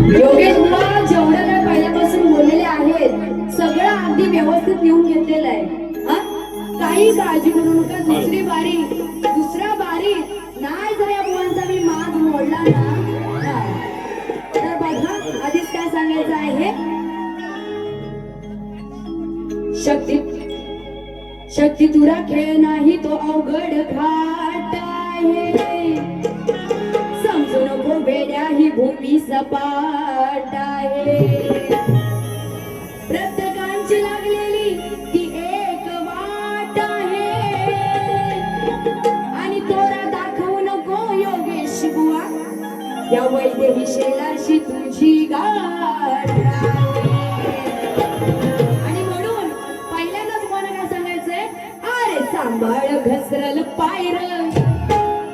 योगेश बुवा जेवढं काय पहिल्यापासून बोललेले आहेत सगळं अगदी व्यवस्थित लिहून घेतलेलं आहे. काही काळजी करू नका. दुसरी बारी दुसऱ्या बारी नाही जर या बुवांचा मी माग मोडला ना तर बघा आधीच काय सांगायचं आहे. शक्ती शक्ती तुरा खेळ नाही तो अवघड घाट आहे. समजू नको वेड्या ही भूमी सपाट आहे. प्रत्येकांची लागलेली ती एक वाट आहे. आणि तोरा दाखवू नको योगेश बुवा या वैदेही शेलाशी तुझी गाठ आहे. आणि म्हणून पहिल्यांदाच मला काय सांगायचंय. अरे सांभाळ घसरल पायर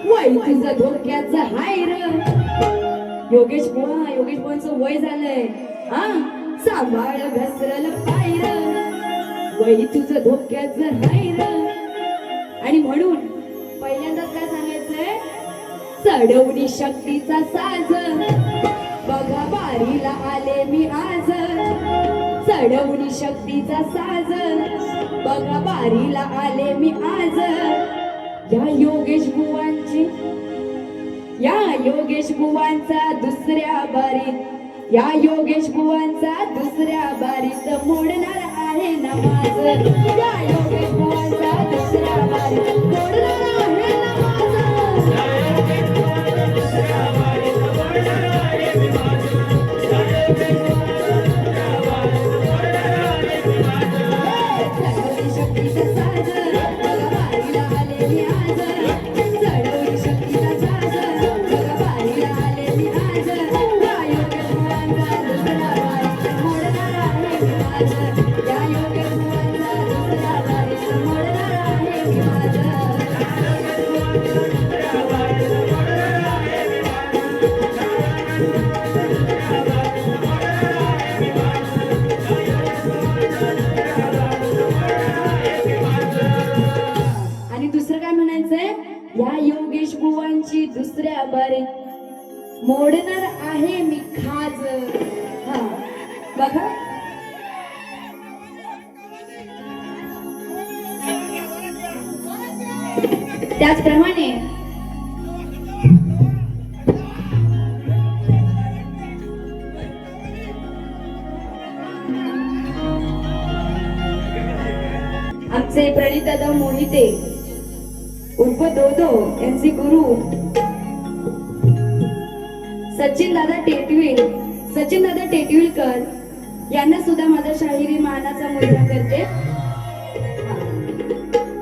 वय तुझं धोक्याचं हायर. योगेश बुवांचं वय झालंय. सांभाळ घसरल पायर वय तुझं धोक्याचं हायर. आणि म्हणून पहिल्यांदाच काय सांगायचंय. चढवणी शक्तीचा साज बघा बारीला आले मी आज. चढवणी शक्तीचा साज बघा बारीला आले मी आज. या योगेश बुवांचा दुसऱ्या बारीत या योगेश बुवांचा दुसऱ्या बारीत मोडणार आहे नमाज. या योगेश बुवांचा दुसऱ्या बारीत मोडणार आहे नमाज. शक्तीचा साज बघा बारीला आले मी आज. चढवली शक्तीचा साज बघा बारीला आले मी आज. या योगेश बुवांचा दुसरा बारीत मोडणार आहे मी माझ. या योगेश बुवांचा दुसरा बारीत मोडणार आहे मी माझ. आणि दुसरं काय म्हणायचंय. या योगेश बुवांची दुसऱ्या बारीत मोडणार आहे मी खाज. बघा त्याचप्रमाणे आमचे प्रणितदादा मोहिते उर्फ दोदो यांचे गुरु सचिन दादा टेटविलकर यांना सुद्धा माझा शाहिरी मानाचा मुजरा करते.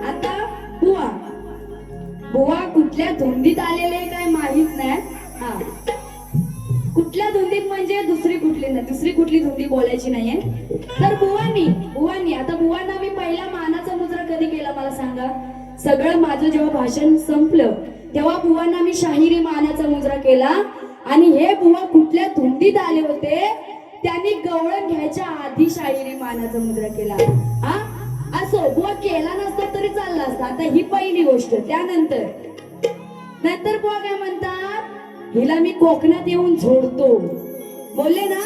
आता बुवा कुठल्या धुंदीत आलेले काय माहित नाही. कुठल्या धुंदीत म्हणजे दुसरी कुठली धुंदी बोलायची नाहीये. तर बुवांनी आता बुवांना मी पहिला मानाचा मुजरा कधी केला मला सांगा. सगळं माझं जेव्हा भाषण संपलं तेव्हा बुवांना मी शाहिरी मानाचा मुजरा केला. आणि हे बुवा कुठल्या धुंदीत आले होते त्यांनी गवळण घ्यायच्या आधी शाहिरी मानाचा मुजरा केला. असो बुवा केला नसता तरी चालला असता. आता ही पहिली गोष्ट. त्यानंतर बुवा काय म्हणतात. हिला मी कोकणात येऊन झोडतो बोलले ना.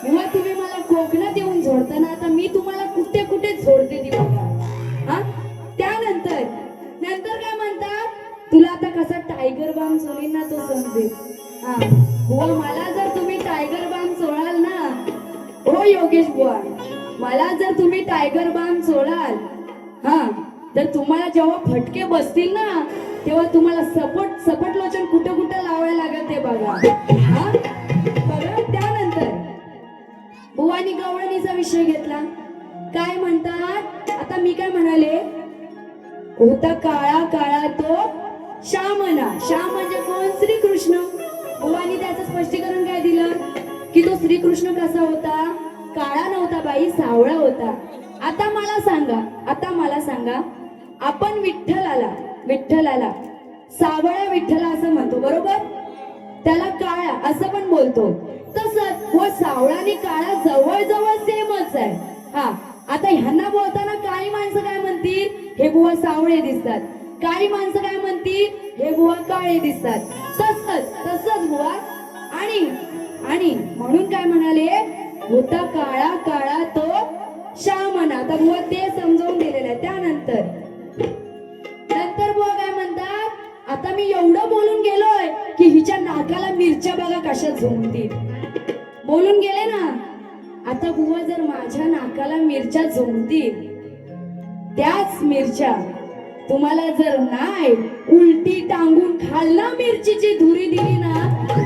बुवा तुम्ही मला कोकणात येऊन झोडताना आता मी तुम्हाला कुठे कुठे झोडते ती बघा. त्यानंतर काय म्हणतात. तुला आता कसा टायगर बाम चोळीन ना तो समजेल. बुवा मला जर तुम्ही टायगर बाम चोळाल ना हो योगेश बुवा मला जर तुम्ही टायगर बाम चोळाल तर तुम्हाला जेव्हा फटके बसतील ना तेव्हा तुम्हाला सपट लोचन कुठं कुठं लावायला लागेल ते बघा. बघा त्यानंतर बुवानी गवळणीचा विषय घेतला. काय म्हणतात. आता मी काय म्हणाले. होता काळा काळा तो श्यामना. श्याम म्हणजे कोण. श्रीकृष्ण. बुवानी त्याचं स्पष्टीकरण काय दिलं की तो श्रीकृष्ण कसा होता. काळा नव्हता बाई सावळा होता. आता मला सांगा आपण विठ्ठलाला सावळा विठ्ठला असं म्हणतो बरोबर. त्याला काळा असं पण बोलतो. तसंच व सावळा आणि काळा जवळ सेमच आहे. आता ह्यांना बोलताना काही माणसं काय म्हणतील हे बुवा सावळे दिसतात. काही माणसं काय म्हणतील हे बुवा काळे दिसतात. तसंच बुवा. आणि म्हणून काय म्हणाले, होता काळा काळा तो श्यामना. आता बुवा ते समजावून दिलेलं आहे. त्यानंतर बुवा काय म्हणतात, आता मी एवढं बोलून गेलोय की हिच्या नाकाला मिरच्या बघा कशा झोंबतील. बोलून गेले ना. आता बुवा जर माझ्या नाकाला मिरच्या झोंबतील, त्याच मिरच्या तुम्हाला जर नाही उलटी टांगून खालना मिरचीची धुरी दिली ना,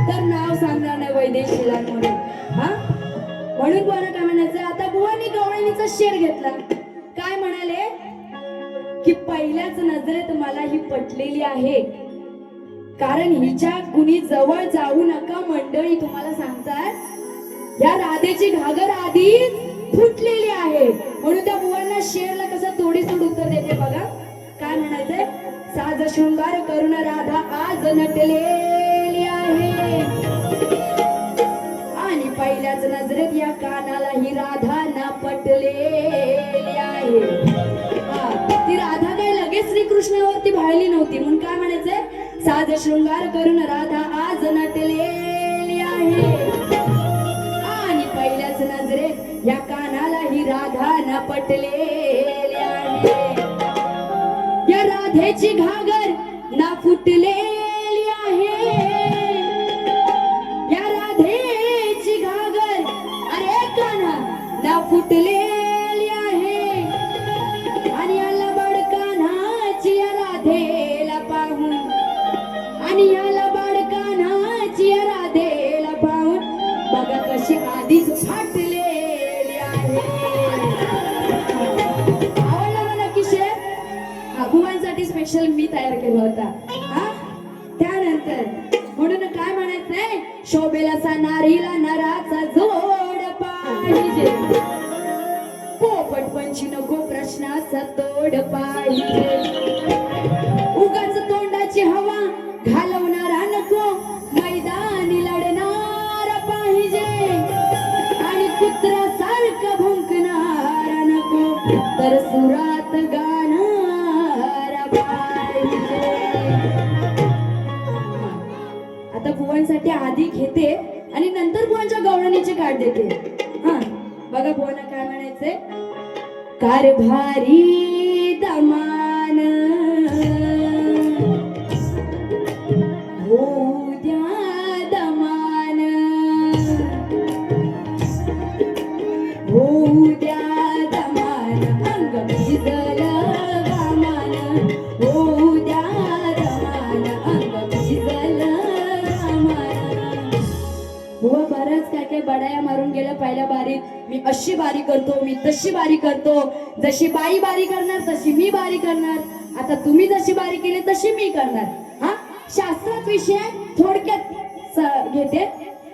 तर नाव सांगणार नाही वैदेशीला म्हणून. हा म्हणून बुवाला काय म्हणायचं, आता बुवानी गवळणीचा शेर घेतला. काय म्हणाले की पहिल्याच नजरेत मला ही पटलेली आहे, कारण हिच्या कुणी जवळ जाऊ नका मंडळी. तुम्हाला सांगतात या राधेची घागर आधीच फुटलेली आहे. म्हणून त्या बुवांना शेरला कसं तोडीसोड उत्तर देते बघा. काय म्हणायचंय, साज शृंगार करून राधा आज नटलेली आहे, आणि पहिल्याच नजरेत या कानाला ही राधा ना पटलेली आहे. ती राधा काय लगेच श्रीकृष्णावरती भाळली नव्हती. म्हणून काय म्हणायचंय, साज शृंगार करून राधा आज नटलेली आहे, आणि पहिल्याच नजरेत या कानाला ही राधा ना पटलेली आहे. या राधेची घागर ना फुटलेली आहे, या राधेची घागर अरे काना ना फुटलेली आहे, आणि याला बडकानाची या राधेला पाहून, आणि याला बडकानाची या राधेला पाहून बघा कशी आधीच फाटलेली आहे. आवडला ना नक्की शेर? बुवांसाठी स्पेशल मी तयार केला होता. त्यानंतर म्हणून काय म्हणायचंय, शोभेला नारीला नराचा जोड पाहिजे, पोपट पंची नको प्रश्नाचा तोड पाहिजे, उगाच तोंडाची हवा घालवणारा नको, मैदानी लढणारा पाहिजे, आणि कुत्र्यासारखं भुंकणारा नको, तर सुरात गाणारा पाहिजे. आता बुवांसाठी आधी घेते आणि नंतर बुवांच्या गवळणीची काढ देते. हा बघा बुवांना काय म्हणायचंय, कारभारी दमान होऊ द्या दमान, होऊ द्या दमान, अंग भिजल घामान, होऊ द्या दमान, अंग भिजल घामान. बुवा बराच काय काय बडाया मारून गेल्या पहिल्या बारीत. मी अशी बारी करतो, मी तशी बारी करतो, जशी बाई बारी करणार तशी मी बारी करणार, आता तुम्ही जशी बारी केली तशी मी करणार. हा शास्त्रात विषय थोडक्यात घेते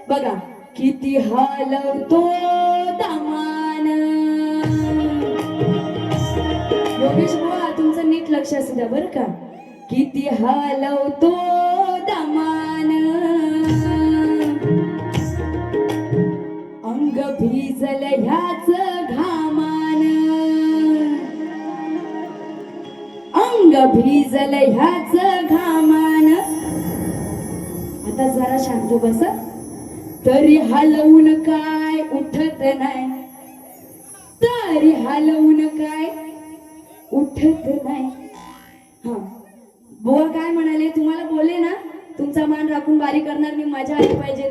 बघा. किती हलवतो दमान, योगेश बुवा तुमचं नीट लक्ष असू द्या बरं का. किती हलवतो दमान, अंग भिजल ह्याच घामान, अंग भिजल ह्याच घामान. आता जरा शांत बस. तरी हलवून काय उठत नाही, तरी हलवून काय उठत नाही. हा बुवा काय म्हणाले, तुम्हाला बोलले ना तुमचा मान राखून बारी करणार मी, मजा आली पाहिजे.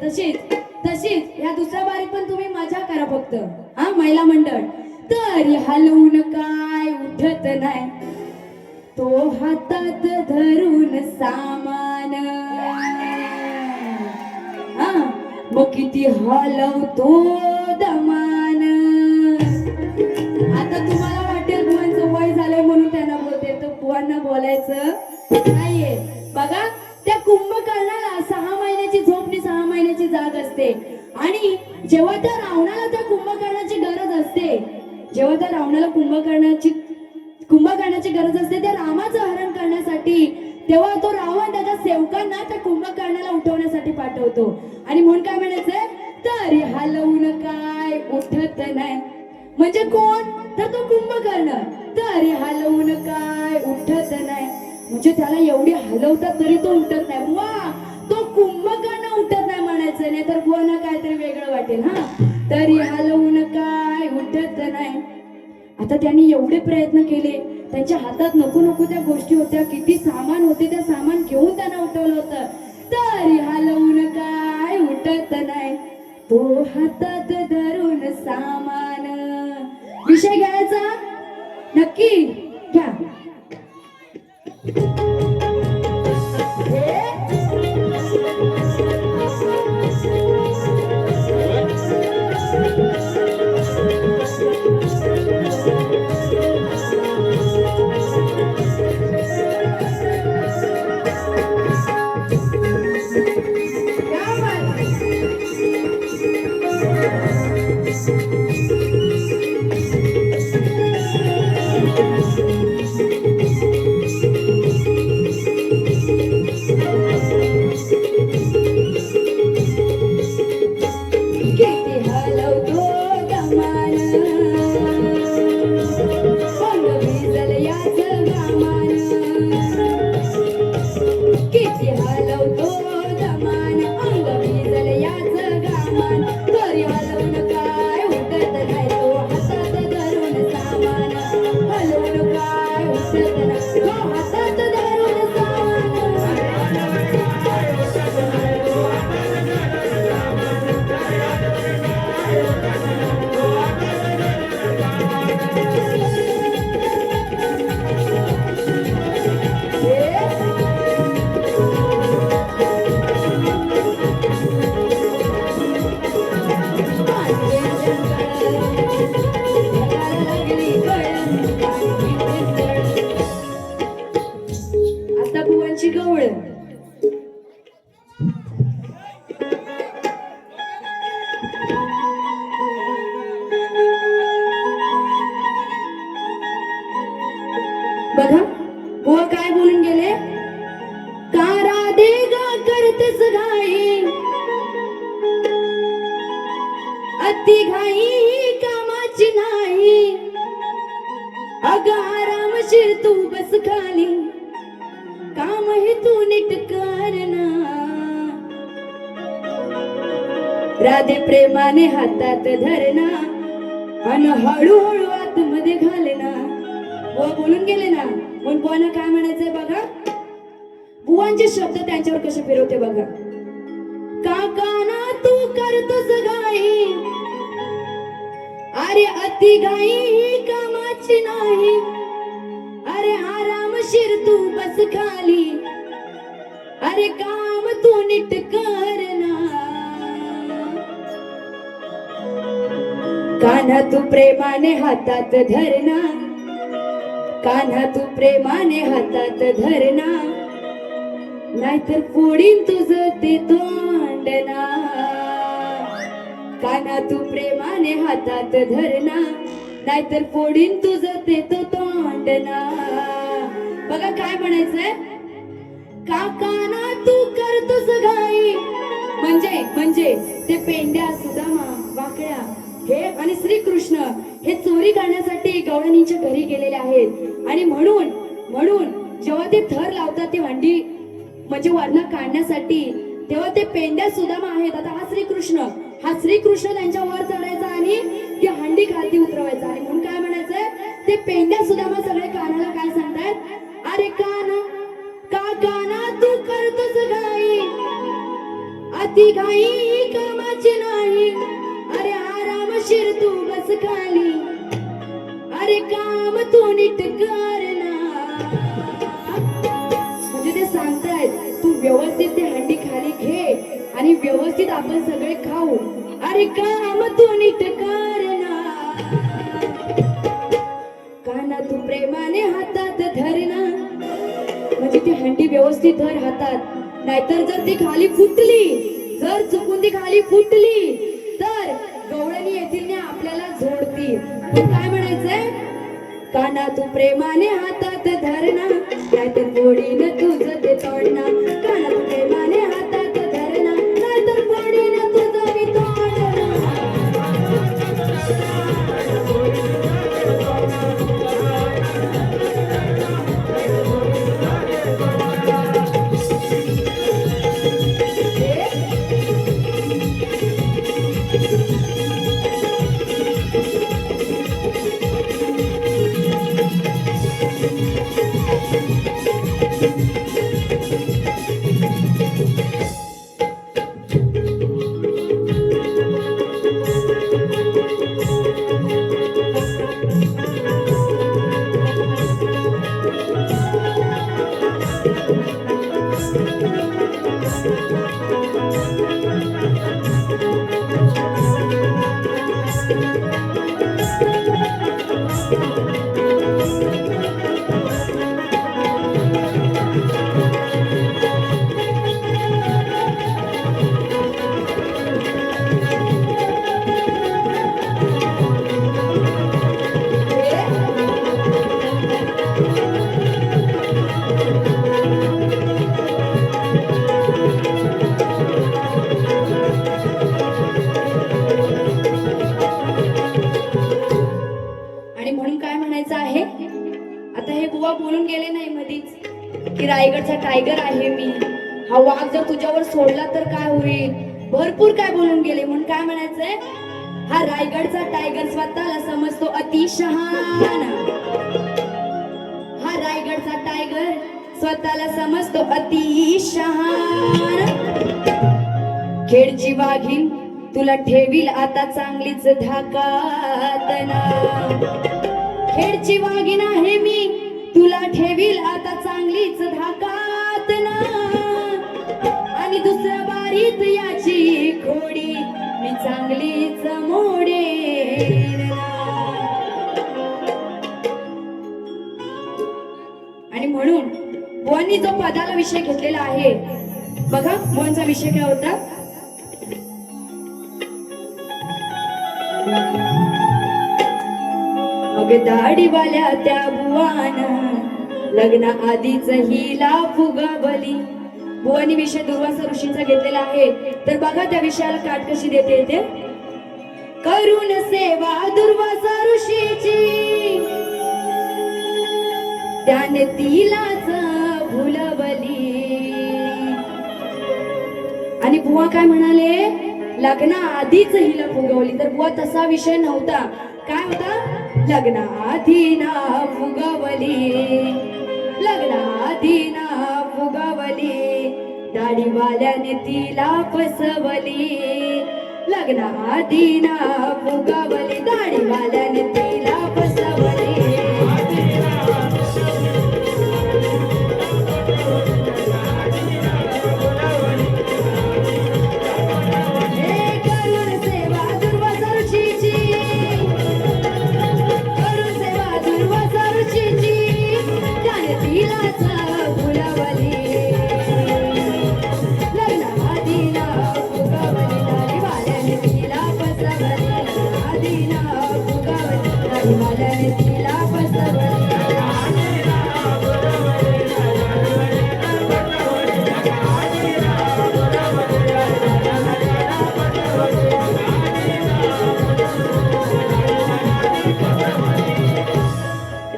तशीच या दुसऱ्या बारीत पण तुम्ही मजा करा फक्त. हा महिला मंडळ. तरी हलवून काय उठत नाही, तो हातात धरून सामान, मग किती हलवतो दमान. आता तुम्हाला वाटेल बुवांचं वय झालंय म्हणून त्यांना बोलते, तर बुवांना बोलायचं नाहीये. बघा त्या कुंभकर्णाला 6 महिन्याची झोप आणि 6 महिन्याची जाग असते, आणि जेव्हा त्या रावणाला त्या कुंभकर्णाची गरज असते, जेव्हा त्या रावणाला कुंभकर्णाची गरज असते त्या रामाचं हरण करण्यासाठी, तेव्हा तो रावण त्याच्या सेवकांना त्या कुंभकर्णाला उठवण्यासाठी पाठवतो. आणि म्हणून काय म्हणायचंय, तरी हलवून काय उठत नाही. म्हणजे कोण, तर तो कुंभकर्ण. तरी हलवून काय उठत नाही, म्हणजे त्याला एवढी हलवतात तरी तो उठत नाही. वा, तो कुंभकर्ण उठत नाही म्हणायचं. हलायचं नाही तर बुवांना काहीतरी वेगळं वाटेल. हा, तरी हलवून काय उठत नाही. आता त्यांनी एवढे प्रयत्न केले, त्यांच्या हातात नको नको त्या गोष्टी होत्या, किती सामान होते, त्या सामान घेऊन त्यांना उठवलं होतं. तरी हलवून काय उठत नाही, तो हातात धरून सामान. विषय घ्यायचा नक्की घ्या. बघा बुवा काय बोलून गेले. का राधे गा करतेस घाई, अति घाई ही कामाची नाही. अग आरामशीर तू बस खाली, काम हे तू नीट करना. राधे प्रेमाने हातात धरणा, अन हळूहळू आतमध्ये घालना. बुवा बोलून गेले ना, म्हणून बुवांना काय म्हणायचंय बघा. बुवांचे शब्द त्यांच्यावर कसे फिरवते बघा. काकाना तू करतोस घाई, अरे अति घाई ही कामाची नाही. अरे आरामशीर तू बस खाली, अरे काम तू नीट करना. कान्हा तू प्रेमाने हातात धरणा, कान्हा तू प्रेमाने हातात धरणा. नाहीतर फोडीन तुझं ते तोंडना. कान्हा तू प्रेमाने हातात धरणा, नाहीतर फोडीन तुझं ते तोंडना. बघा काय म्हणायचंय. काकाना तू करतोस घाई, म्हणजे ते पेंड्या सुदामा वाकड्या हे आणि श्रीकृष्ण हे चोरी करण्यासाठी गवळणींच्या घरी गेलेले आहेत. आणि म्हणून जेव्हा ते थर लावतात ते हंडी म्हणजे वर्ण काढण्यासाठी, तेव्हा ते पेंड्या सुदामा आहेत. आता हा श्रीकृष्ण त्यांच्या वर चढायचा आणि ती हंडी खालती उतरवायचा. आणि म्हणून काय म्हणायचंय, ते पेंड्या सुदामा सगळे कानाला काय सांगतायत. अरे काना तू करतोस घाई, अति घाई कामाची नाही. अरे आरामशीर तू बस खाली, अरे काम तू नीट करना. म्हणजे ते सांगतायत तू व्यवस्थित ते हंडी खाली घे आणि व्यवस्थित आपण सगळे खाऊ. अरे काम तू नीट करना. कान्हा तू प्रेमाने हातात धरणा, म्हणजे ती हंडी व्यवस्थित धर हातात. नाहीतर जर ती खाली फुटली, जर चुकून ती खाली फुटली तर गवळणी येतील आपल्याला झोडतील. काय म्हणायचंय. कान्हा तू प्रेमाने हातात धरणा, नाहीतर फोडीन तुझं ते तोडना. कान्हा तू प्रेमाने हातात धरणा, नाहीतर फोडीन तुझं मी तोडना. बोलून गेले नाही मधीच की रायगडचा टायगर आहे मी, हा वाघ जर तुझ्यावर सोडला तर काय होईल, भरपूर काय बोलून गेले. म्हणून काय म्हणायचंय, हा रायगडचा टायगर स्वतःला समजतो अतिशहाण. हा रायगडचा टायगर स्वतःला समजतो अतिशहाण. खेडची वाघीण तुला ठेवील आता चांगलीच धाकात ना. खेडची वाघीण आहे मी, तुला ठेवील आता चांगलीच धाकात ना. आणि दुसऱ्या बारीत याची खोडी मी चांगलीच मोडेन ना. आणि म्हणून बुवांनी जो पदाला विषय घेतलेला आहे बघा, बुवांचा विषय काय होता, मग दाढीवाल्या त्या बुवान लग्ना आधीच हिला फुगवली. बुवानी विषय दुर्वासा ऋषींचा घेतलेला आहे. तर बघा त्या विषयाला काट कशी देते येते. करून सेवा दुर्वासा ऋषीची त्याने तिलाच भुलवली. आणि बुवा काय म्हणाले, लग्ना आधीच हिला फुगवली. तर बुवा तसा विषय नव्हता. काय होता, लग्ना आधी ना फुगवली, लग्ना आधी ना फुगवली. दाढीवाल्याने तिला फसवली, लग्ना आधी ना फुगवली. दाढीवाल्याने तिला फसवली.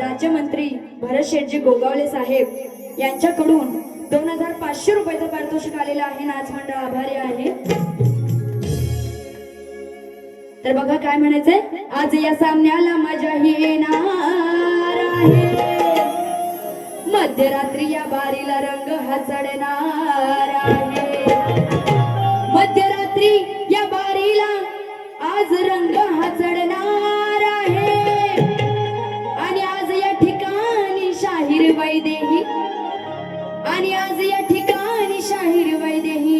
राज्यमंत्री भरत शेठजी गोगावले साहेब यांच्याकडून 2500 रुपयाचं पारितोषिक आलेलं आहे. नाच मंडळ आभारी आहे. तर बघा काय म्हणायचंय, आज या सामन्याला मजा ही येणार आहे. मध्यरात्री या बारीला रंग हा चढणार आहे. मध्यरात्री या बारीला आज रंग हा चढणार आहे. आणि आज या ठिकाणी शाहीर वैदेही, आणि आज या ठिकाणी शाहीर वैदेही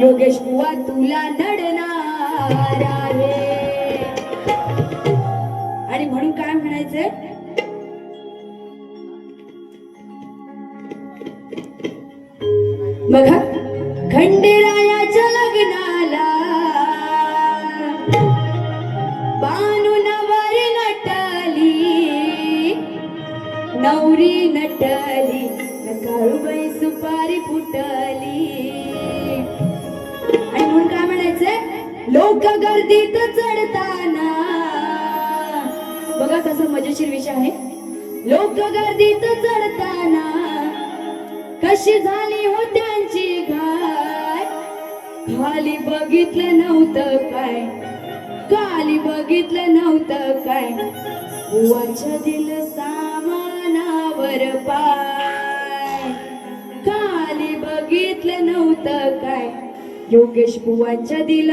योगेश बुवा तुला नडणार आहे. आणि म्हणून काय म्हणायचंय, बघा खंडेरायाच्या लग्नाला बानू नवर नटली, नवरी नटली, काळूबाई सुपारी फुटली. आणि म्हणून काय म्हणायचंय, लोक गर्दीत चढताना, बघा कसं मजेशीर विषय आहे. लोक गर्दीत चढताना कशी झाली हो त्यांची घाय, खाली बघितलं नव्हतं काय, खाली बघितलं नव्हतं काय, बुवाच्या दिल सामानावर पाय, खाली बघितलं नव्हतं काय, योगेश बुवांच्या दिल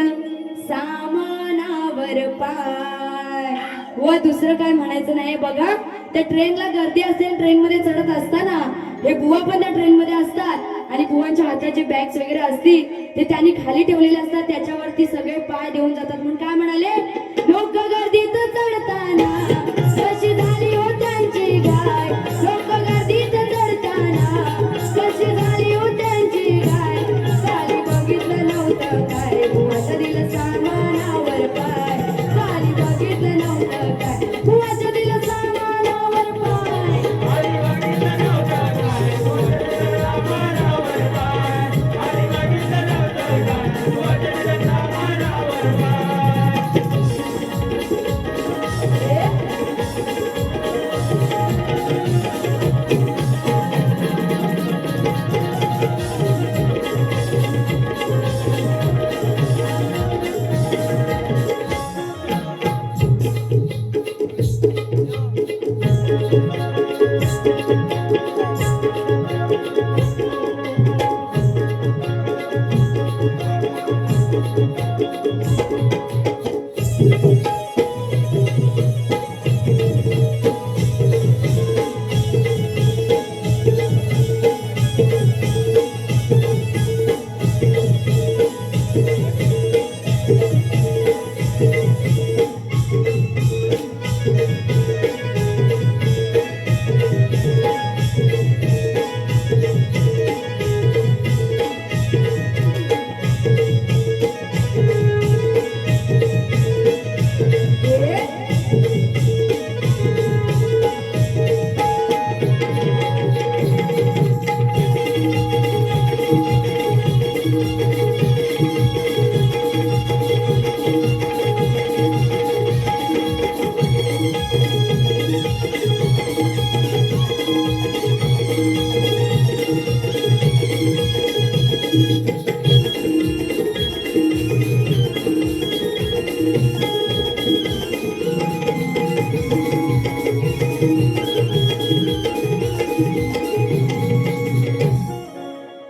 सामानावर पाय. व दुसरं काय म्हणायचं नाही. बघा त्या ट्रेनला गर्दी असेल, ट्रेन मध्ये चढत असताना हे बुवा पण त्या ट्रेन मध्ये असतात आणि बुवांच्या हातात जे बॅग्स वगैरे असतील ते त्यांनी खाली ठेवलेले असतात, त्याच्यावरती सगळे पाय देऊन जातात. म्हणून काय म्हणाले, लोक गर्दीत चढताना कशी झाली हो त्यांची गाय, लोक गर्दीत चढताना कशी झाली हो त्यांची गाय, खाली बघितलं नव्हतं काय, बुवाचं दिलं सामानावर पाय, खाली बघितलं नव्हतं काय, बुवाचं दिलं सामानावर पाय, खाली बघितलं नव्हतं काय, बुवाचं दिलं सामानावर पाय, खाली बघितलं नव्हतं काय, बुवाचं दिलं सामानावर पाय.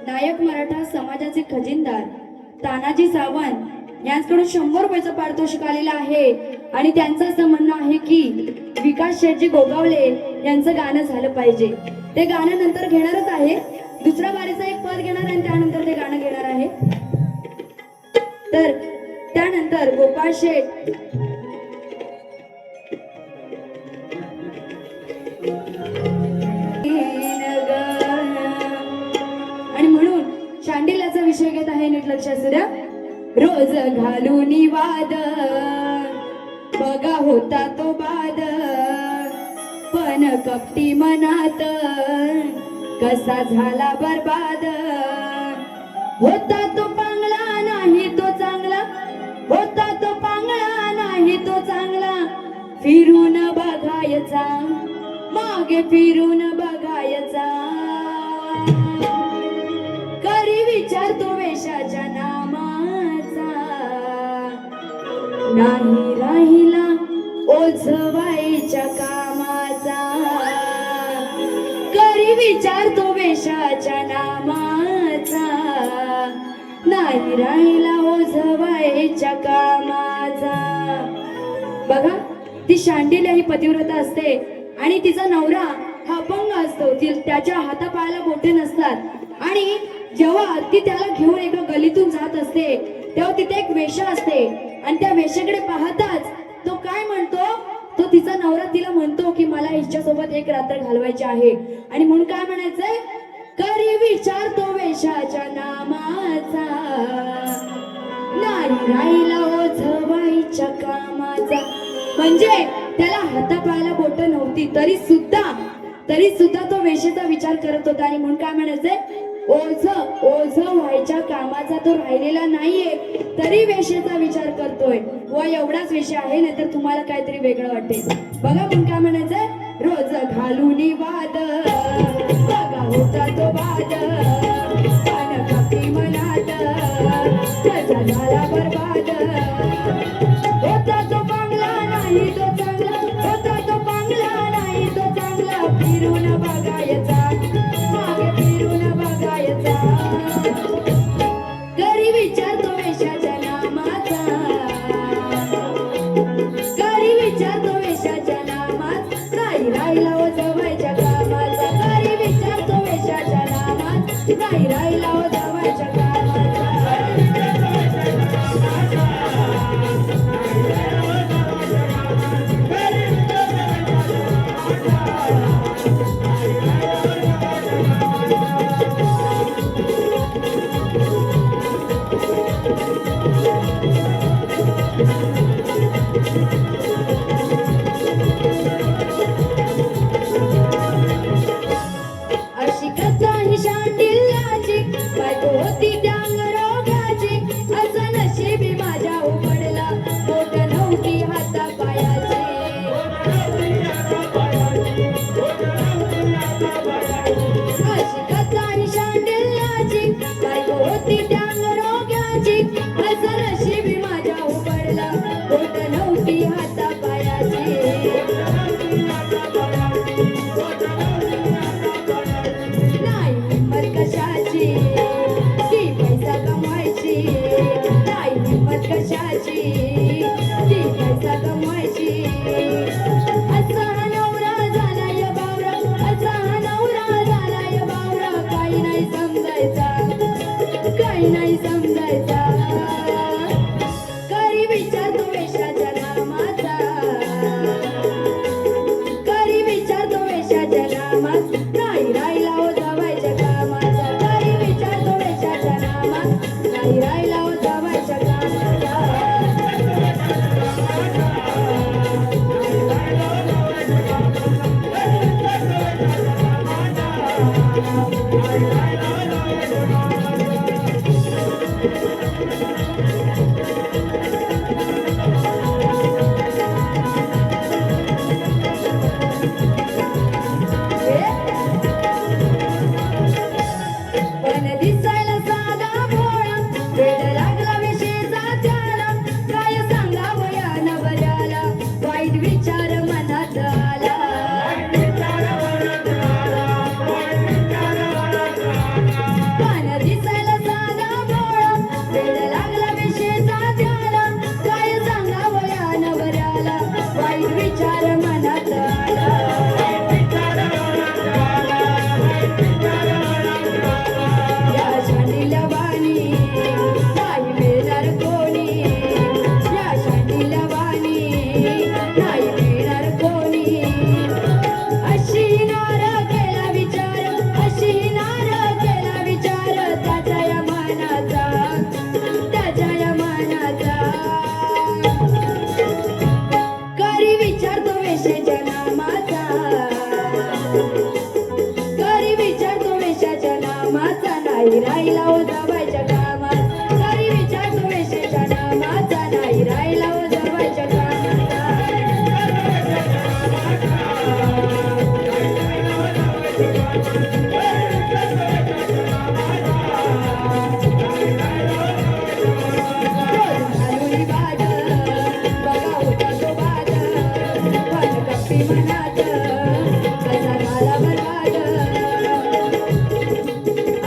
नायक मराठा समाजाचे खजिनदार तानाजी सावंत यांच्याकडून 100 रुपयाचं पारितोषिक आलेलं आहे आणि त्यांचं असं म्हणणं आहे की विकास शेटजी गोगावले यांचं गाणं झालं पाहिजे. ते गाणं नंतर घेणारच आहे. दुसऱ्या बारीचं एक पद घेणार आणि त्यानंतर ते गाणं घेणार आहे. तर त्यानंतर गोपाळ शेठ आणि म्हणून शांडिल्याचा विषय घेत आहे. नीट लक्ष असू द्या. रोज घालून वाद बघा होता तो बाद पण कपटी मनात कसा झाला बरबाद. होता तो पांगला नाही तो चांगला, होता तो पांगला नाही तो चांगला, फिरून बघायचा मागे फिरून बघायचा. करी विचार तो वेशाच्या नामाचा, नाही राहिला ओझवायच्या कामाचा. करी विचार तो वेशाच्या नामाचा, नाही राहिला ओझवायच्या कामाचा. बघा, ती शांडिल्या ही पतिव्रता असते आणि तिचा नवरा हा अपंग असतो. त्याच्या हातापायाला बोटे नसतात आणि जेव्हा ती त्याला घेऊन एका गलीतून जात असते तेव्हा तिथे एक वेश्या असते आणि त्या वेश्याकडे पाहताच तो काय म्हणतो, तो तिचा नवरा तिला म्हणतो की मला हिच्या सोबत एक रात्र घालवायची आहे. आणि म्हणून काय म्हणायचंय, करी विचार तो वेशाच्या नामाचा, नाही राहिला ओझवायच्या कामाचा. म्हणजे त्याला हातापायाला बोट नव्हती तरी सुद्धा तो वेशेचा विचार करत होता. आणि म्हणून काय म्हणायचंय, ओझ व्हायच्या कामाचा तो राहिलेला नाहीये तरी वेशेचा विचार करतोय. व एवढाच विषय आहे, नाहीतर तुम्हाला काहीतरी वेगळं वाटेल. बघा म्हणून काय म्हणायचंय, रोज घालून वाद बघा होता तो बाद पण कपटी मनात कसा झाला बरबाद. होता तो पांगला नाही तो चांगला, होता तो पांगला नाही तो चांगला, फिरून बघायचा मागे फिरून बघायचा. करी विचार तो वेशाच्या नामाचा, करी विचार तो वेशाच्या नामात, नाही राहिला ओझवायच्या कामाचा. करी विचार तो वेशाच्या नामात, नाही राहिला ओझवायच्या कामाचा. अशी कथा ही शांडिल्याची, बायको होती त्याग रोगाची, असं नशिबी माझ्या उमडला, बोट नव्हती हाता पायाची. अशी कथा ही शांडिल्याची, बायको होती त्याग रोगाची, असं नशिबी माझ्या उमडला, बोट नव्हती हाता पायाची. नाही हिंमत कशाची की पैसा कमवायची, नाही हिंमत कशाची ती पैसा कमवायची. असा हा नवरा झालाय बावरा, असा हा नवरा झालाय बावरा. काही नाही समजायचा, काही नाही समजायचा. करी विचार तो वेशाच्या नामाचा, करी विचार तो वेशाच्या नामाचा. नाही राहिला हो जावायच्या कामाचा. करी विचार तो वेशाच्या नामाचा. नाही राहिला हो जावायच्या कामाचा. पण दिसायला साधा भोळा, वेड लागला विशेचा त्याला. काय सांगावं या नवऱ्याला, वाईट विचार मनात आला. पण दिसायला साधा भोळा, वेड लागला विशेचा त्याला. काय सांगावं या नवऱ्याला, वाईट विचार मनात आला. या शांडीला वाणी नाही मिळणार कोणी, या शांडीला वाणी नाही मिळणार कोणी. अशी नार केला विचार, अशी नार केला विचार. त्याच्या या मनाचा, त्याच्या या मनाचा. करी विचार तो वेशाच्या नामाचा, करी विचार तो वेशाच्या नामाचा. नाही राहिला हो जावायच्या कामाचा. करी विचार तो वेशाच्या नामाचा. नाही राहिला हो जावायच्या कामाचा. रोज घालून बाद, बघा होता तो बाद. पण कपटी मनात कसा झाला बरबाद.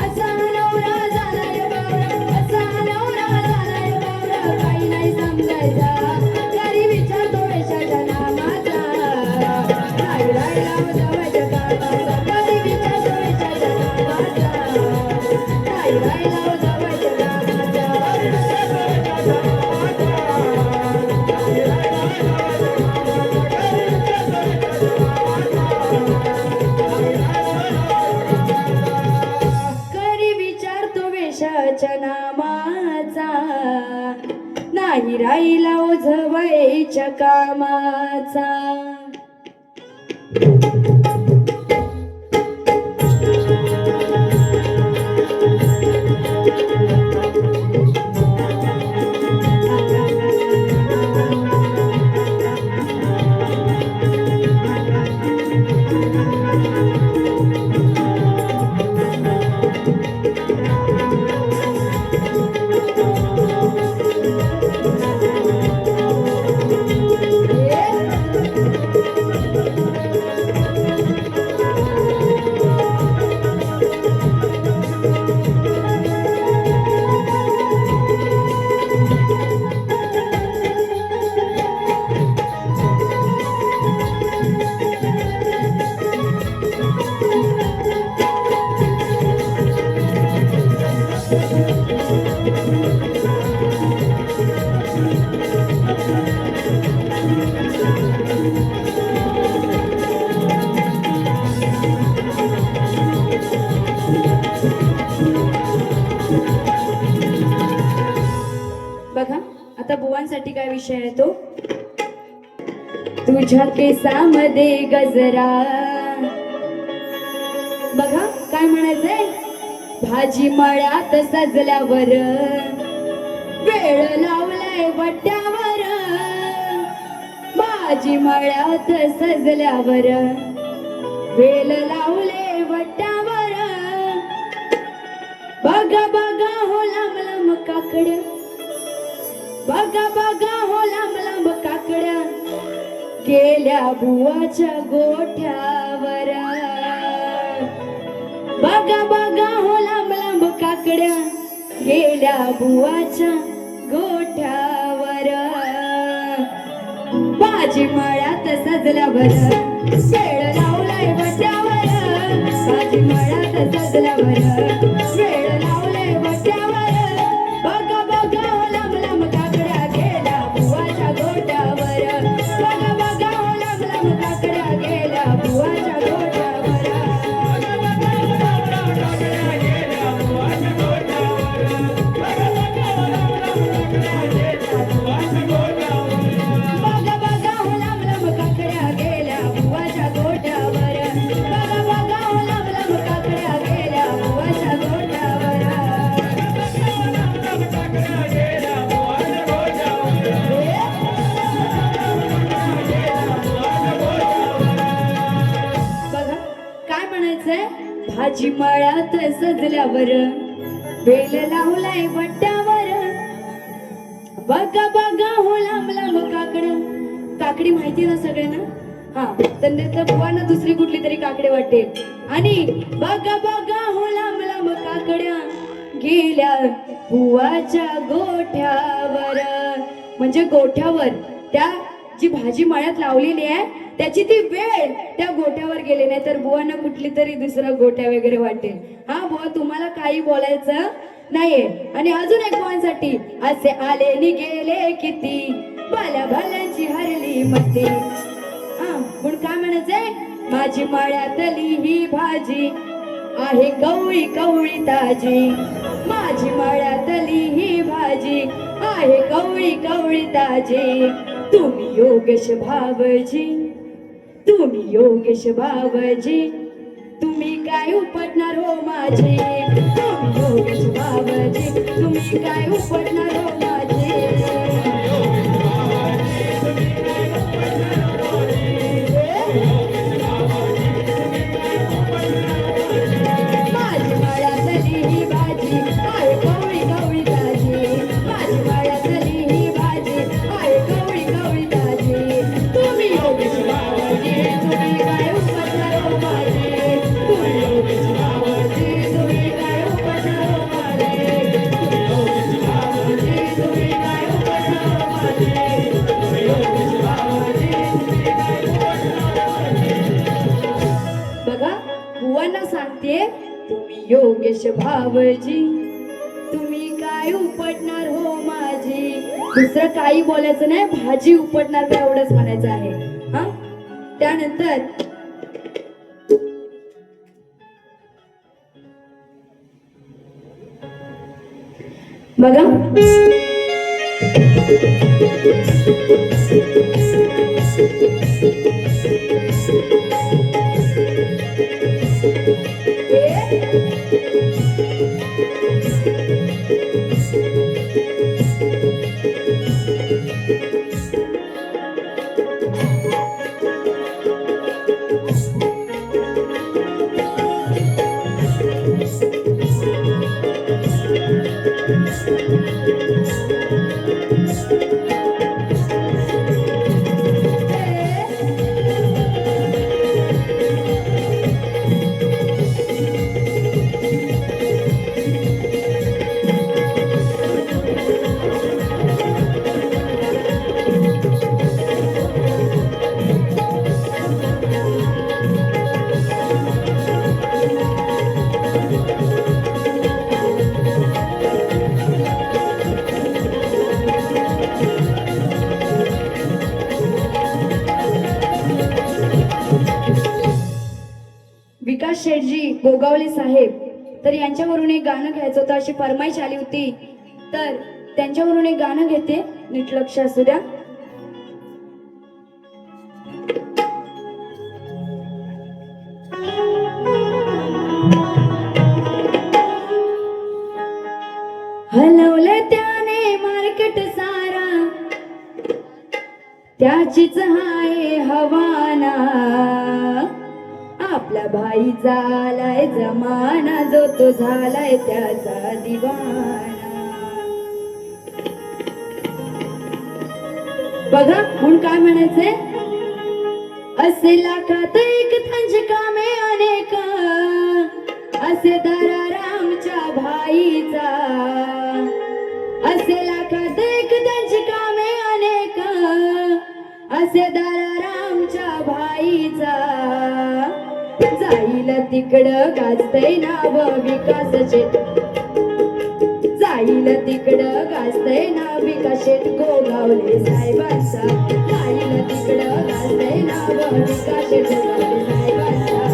असा नवरा झालाय बावरा, असा नवरा झालाय बावरा. काही नाही समजायचा. करी विचार तो वेशाच्या नामाचा. नाही राहिला हो जावायच्या कामाचा. करी विचार तो वेशाच्या नामाचा. नाही राहिला हो जावायच्या कामाचा. करी विचार तो वेशाच्या नामाचा. नाही राहिला ओझवायच्या कामाचा. बघा आता बुवांसाठी काय विषय आहे तो. तुझ्या केसामध्ये गजरा. बघा काय म्हणायचंय. भाजी मळ्यात सजल्यावर वेळ लावलाय वट्यावर. भाजी मळ्यात सजल्यावर वेल लावले वट्यावर. बघा बघा हो लांब लांब काकड्या. बघा बघा हो लांब लांब काकड्या. गेल्या बुवाच्या गोठ्यावर. बघा बघा हो लांब लांब काकड्या. गेल्या बुवाच्या गोठ्यावर. भाजी मळ्यात सजल्यावर वेळ लावलाय वट्यावर भाजी मळ्यात सजल्यावर वेळ लावलाय वट्यावर बघा बघा हो लांब लांब काकड्या गेल्या बुवाच्या गोट्यावर बघा बघा हो लांब लांब काकड्या गेल्या बुवाच्या गोट्यावर बघा बघा हो लांब लांब काकड्या गेल्या बुवाच्या गोट्यावर बघा बघा हो लांब लांब काकड्या गेल्या बुवाच्या गोट्यावर बघा काय म्हणायचंय भाजी मळ्यात सजल्यावर वेल लावलाय वट्यावर बघा बघा हो लांब लांब काकड्या काकडी माहिती ना सगळ्यांना हा तर बुवांना दुसरी कुठली तरी काकडे वाटेल आणि बघा बघा हो लांब लांब काकड्या गेल्या बुवाच्या गोठ्यावर म्हणजे गोठ्यावर त्या जी भाजी मळ्यात लावलेली आहे त्याची ती वेळ त्या गोठ्यावर गेली नाही तर बुवांना कुठली तरी दुसरा गोठ्या वगैरे वाटेल हा बुवा तुम्हाला काही बोलायचं नाहीये आणि अजून एक बुवांसाठी असे आले नि गेले किती भल्या भल्यांची हरली मती हा पण काय म्हणायचंय माझी मळ्यातली ही भाजी आहे कवळी कवळी ताजी माझी मळ्यातली ही भाजी आहे कवळी कवळी ताजी तुम्ही योगेश भावजी तुम्ही योगेश भावजी तुम्ही काय उपटणार हो माझे तुम्ही योगेश भावजी तुम्ही काय उपटणार हो माझे माझी मळ्यातली ही भाजी आहे कवळी कवळी ताजी माझी मळ्यातली ही भाजी आहे कवळी कवळी ताजी तुम्ही योगेश भावजी तुम्ही काय उपटणार हो माझे तुम्ही योगेश भावजी तुम्ही काय उपटणार हो माझे तुम्ही योगेश भावजी तुम्ही काय उपटणार हो माझे तुम्ही योगेश भावजी तुम्ही काय उपटणार हो माझे बघा बुवांना सांगते तुम्ही योगेश भावजी तुम्ही काय उपटणार हो माझी दुसरं काही बोलायचं नाही भाजी उपटणार का एवढंच म्हणायचं आहे हा त्यानंतर बघा विकास शेठजी गोगावले साहेब तर यांच्यावरून एक गाणं घ्यायचं होतं अशी फरमाईश आली होती तर त्यांच्यावरून एक गाणं घेते नीट लक्ष असू द्या हलवलं त्याने मार्केट सारा त्याचीच हाय हवाना आपला भाईचा आलाय जमाना जो तो झालाय त्याचा दिवाना बघा म्हणून काय म्हणायचंय असे लाखात एक त्यांची कामे अनेक असे दरारामच्या भाईचा असे लाखात एक त्यांची कामे अनेक असे दरारामच्या भाईचा जाईल तिकडं गाजतय नाव विकासचे जाईल तिकडं गाजतय नाव विकासेत गोगावले साहेबांचा जाईल तिकडं गाजतय नाव विकासेत गोगावले साहेबांचा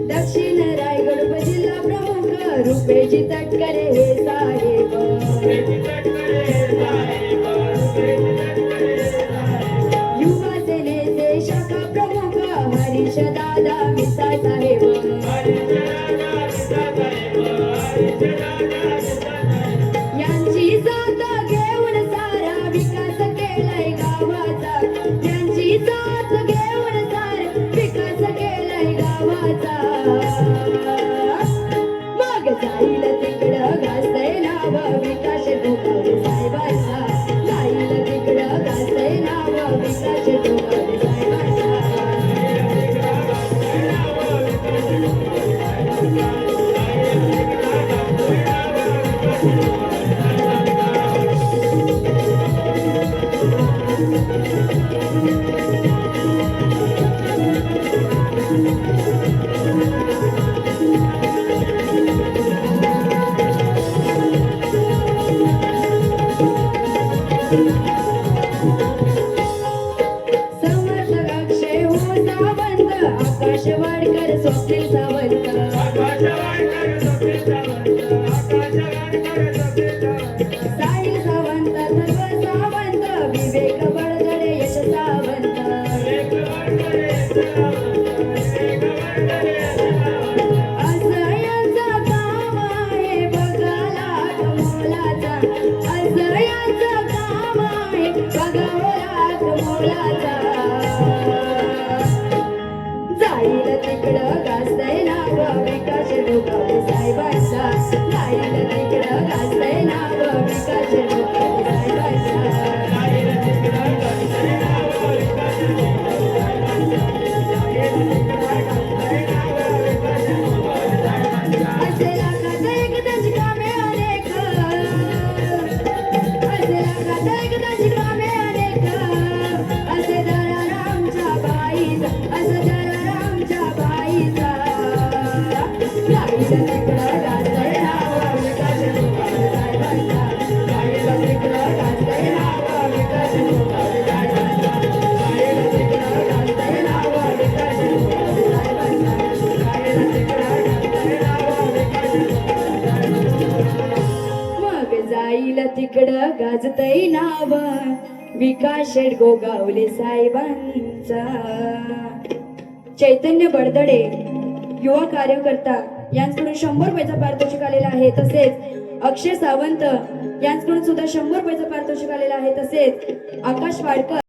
दक्षिण रायगड जिल्हा प्रमुख रुपेची तटकरे हे साहेब युवा सेनेचे शाखा प्रमुख हरीश दादा मिसाळ साहेब यांची साथ घेऊन सारा विकास केलाय गावाचा यांची साथ घेऊन सारा विकास केलाय गावाचा मग जाईल तिकडं गाजतय नाव विकास गोगावले साहेबांचा जाईल तिकडं गाजतय नाव विकास गोगावले साहेबांचा समर्थ अक्षय हो सावंत आकाश वाडकर स्वप्नील सावंत साहिल सावंत सर्व सावंत विवेक बळदडे यश सावंत असं यांचं काम आहे बघा लाख मोलाचा असं यांचं काम आहे बघा लाख मोलाचा जाईल तिकडं गाजतय नाव विकास गोगावले साहेबांचा जाईल तिकडं गाजतय नाव विकास गोगावले साहेबांचा असे लाखात एकदाची कामे अनेक असे लाखात एकदाची कामे अनेक असे दरारामच्या बाईचा असं दरारामच्या बाईचा जाईल तिकडं गाजतय नाव विकास गोगावले साहेबांचा जाईल तिकडं गाजतय नाव विकास गोगावले साहेबांचा जाईल तिकडं गाजतय नाव विकास गोगावले साहेबांचा जाईल तिकडं गाजतय नाव विकास मग जाईल तिकडं गाजतय नाव विकास गोगावले साहेबांचा चैतन्य बडदडे युवा कार्यकर्ता यांच्याकडून 100 रुपयाचा पारितोषिक आलेला आहे तसेच अक्षय सावंत यांच्याकडून सुद्धा 100 रुपयाचा पारितोषिक आलेला आहे तसेच आकाश वाडकर